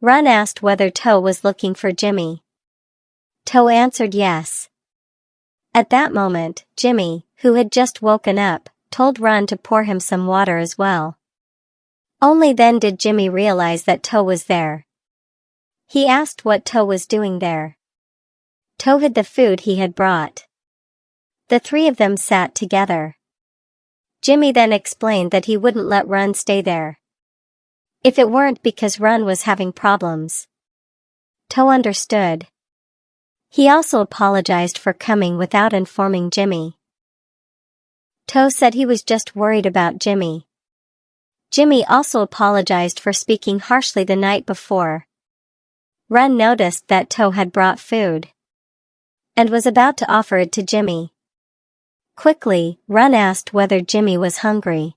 Run asked whether Taye was looking for Jimmy. Taye answered yes. At that moment, Jimmy, who had just woken up, told Run to pour him some water as well. Only then did Jimmy realize that Taye was there. He asked what Taye was doing there. Taye hid the food he had brought. The three of them sat together. Jimmy then explained that he wouldn't let Run stay there if it weren't because Run was having problems. Taye understood. He also apologized for coming without informing Jimmy. Taye said he was just worried about Jimmy. Jimmy also apologized for speaking harshly the night before. Run noticed that Taye had brought food and was about to offer it to Jimmy. Quickly, Run asked whether Jimmy was hungry.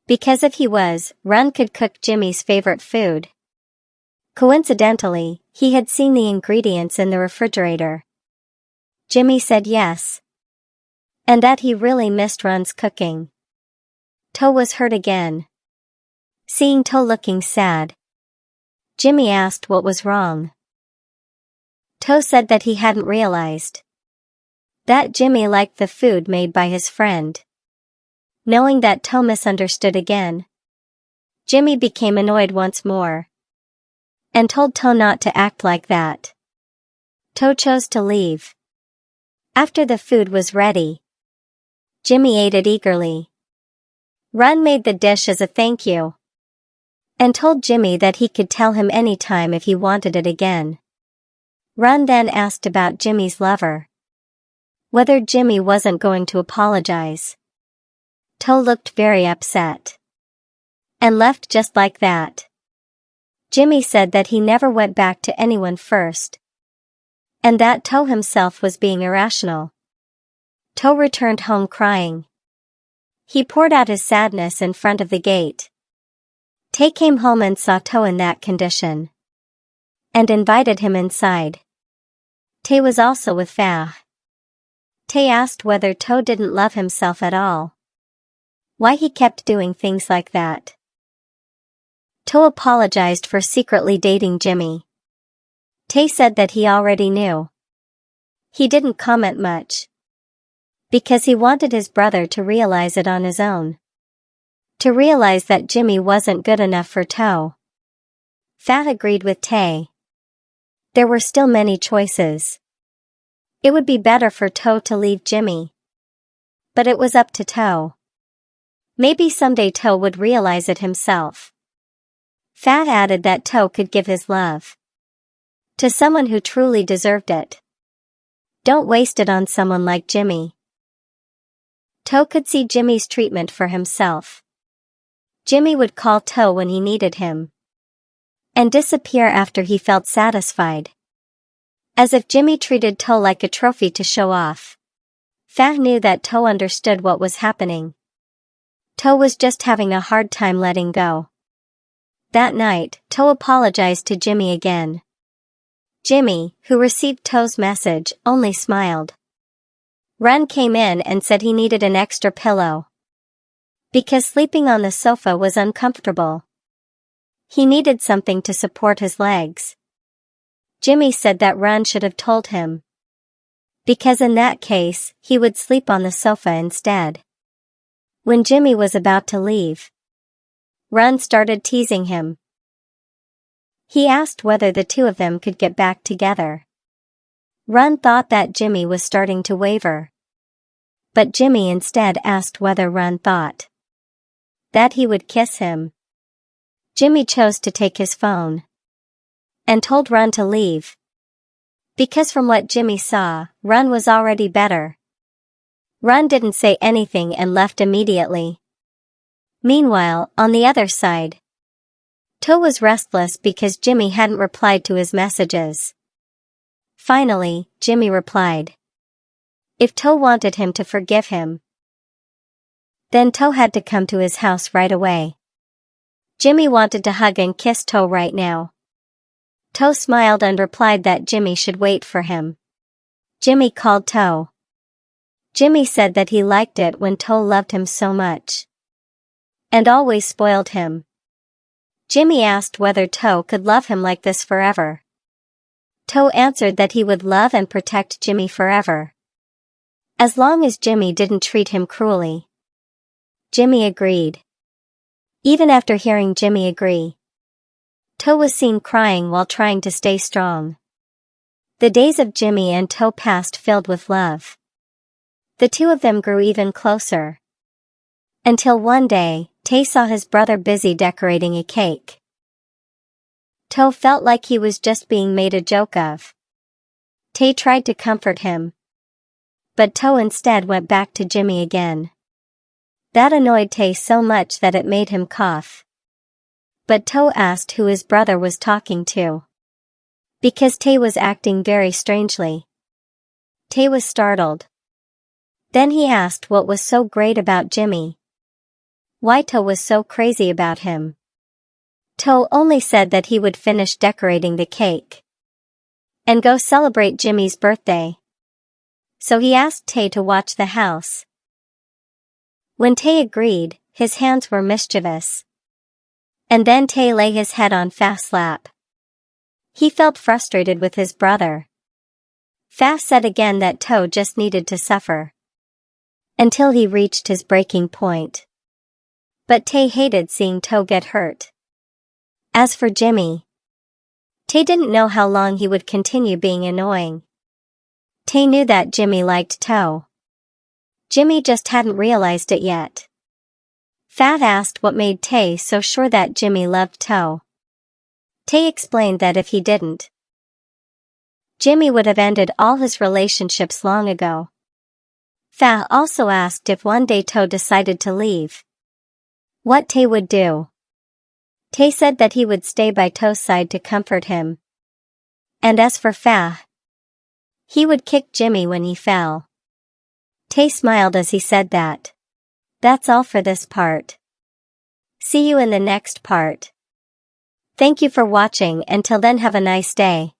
Because if he was, Run could cook Jimmy's favorite food. Coincidentally, he had seen the ingredients in the refrigerator. Jimmy said yes, and that he really missed Run's cooking. Taye was hurt again. Seeing Taye looking sad, Jimmy asked what was wrong. Taye said that he hadn't realized that Jimmy liked the food made by his friend. Knowing that Taye misunderstood again, Jimmy became annoyed once more and told Taye not to act like that. Taye chose to leave. After the food was ready, Jimmy ate it eagerly. Run made the dish as a thank you and told Jimmy that he could tell him anytime if he wanted it again. Run then asked about Jimmy's lover, whether Jimmy wasn't going to apologize. Taye looked very upset and left just like that. Jimmy said that he never went back to anyone first, and that Taye himself was being irrational. Taye returned home crying. He poured out his sadness in front of the gate. Taye came home and saw Taye in that condition and invited him inside. Taye was also with Taye. Taye asked whether Taye didn't love himself at all, why he kept doing things like that. Taye apologized for secretly dating Jimmy. Taye said that he already knew. He didn't comment much because he wanted his brother to realize it on his own. To realize that Jimmy wasn't good enough for Taye. Taye agreed with Taye. There were still many choices. It would be better for Taye to leave Jimmy, but it was up to Taye. Maybe someday Taye would realize it himself. Taye added that Taye could give his love to someone who truly deserved it. Don't waste it on someone like Jimmy. Taye could see Jimmy's treatment for himself. Jimmy would call Taye when he needed him and disappear after he felt satisfied. As if Jimmy treated Taye like a trophy to show off. Taye knew that Taye understood what was happening. Taye was just having a hard time letting go. That night, Taye apologized to Jimmy again. Jimmy, who received Taye's message, only smiled. Run came in and said he needed an extra pillow because sleeping on the sofa was uncomfortable. He needed something to support his legs. Jimmy said that Run should have told him, because in that case, he would sleep on the sofa instead. When Jimmy was about to leave, Run started teasing him. He asked whether the two of them could get back together. Run thought that Jimmy was starting to waver, but Jimmy instead asked whether Run thought that he would kiss him. Jimmy chose to take his phone and told Run to leave, because from what Jimmy saw, Run was already better. Run didn't say anything and left immediately. Meanwhile, on the other side, Taye was restless because Jimmy hadn't replied to his messages. Finally, Jimmy replied. If Taye wanted him to forgive him, then Taye had to come to his house right away. Jimmy wanted to hug and kiss Taye right now. Taye smiled and replied that Jimmy should wait for him. Jimmy called Taye. Jimmy said that he liked it when Taye loved him so much and always spoiled him. Jimmy asked whether Taye could love him like this forever. Taye answered that he would love and protect Jimmy forever, as long as Jimmy didn't treat him cruelly. Jimmy agreed. Even after hearing Jimmy agree, Taye was seen crying while trying to stay strong. The days of Jimmy and Taye passed filled with love. The two of them grew even closer. Until one day, Taye saw his brother busy decorating a cake. Taye felt like he was just being made a joke of. Taye tried to comfort him, but Taye instead went back to Jimmy again. That annoyed Taye so much that it made him cough. But Taye asked who his brother was talking to, because Taye was acting very strangely. Taye was startled. Then he asked what was so great about Jimmy, why Taye was so crazy about him. Taye only said that he would finish decorating the cake and go celebrate Jimmy's birthday. So he asked Taye to watch the house. When Taye agreed, his hands were mischievous. And then Taye lay his head on Fah's lap. He felt frustrated with his brother. Fah said again that Taye just needed to suffer until he reached his breaking point. But Taye hated seeing Taye get hurt. As for Jimmy, Taye didn't know how long he would continue being annoying. Taye knew that Jimmy liked Taye. Jimmy just hadn't realized it yet. Fah asked what made Taye so sure that Jimmy loved Taye. Taye explained that if he didn't, Jimmy would have ended all his relationships long ago. Fah also asked if one day Taye decided to leave, what Taye would do. Taye said that he would stay by Taye's side to comfort him. And as for Fah, he would kick Jimmy when he fell. Taye smiled as he said that. That's all for this part. See you in the next part. Thank you for watching. Until then, have a nice day.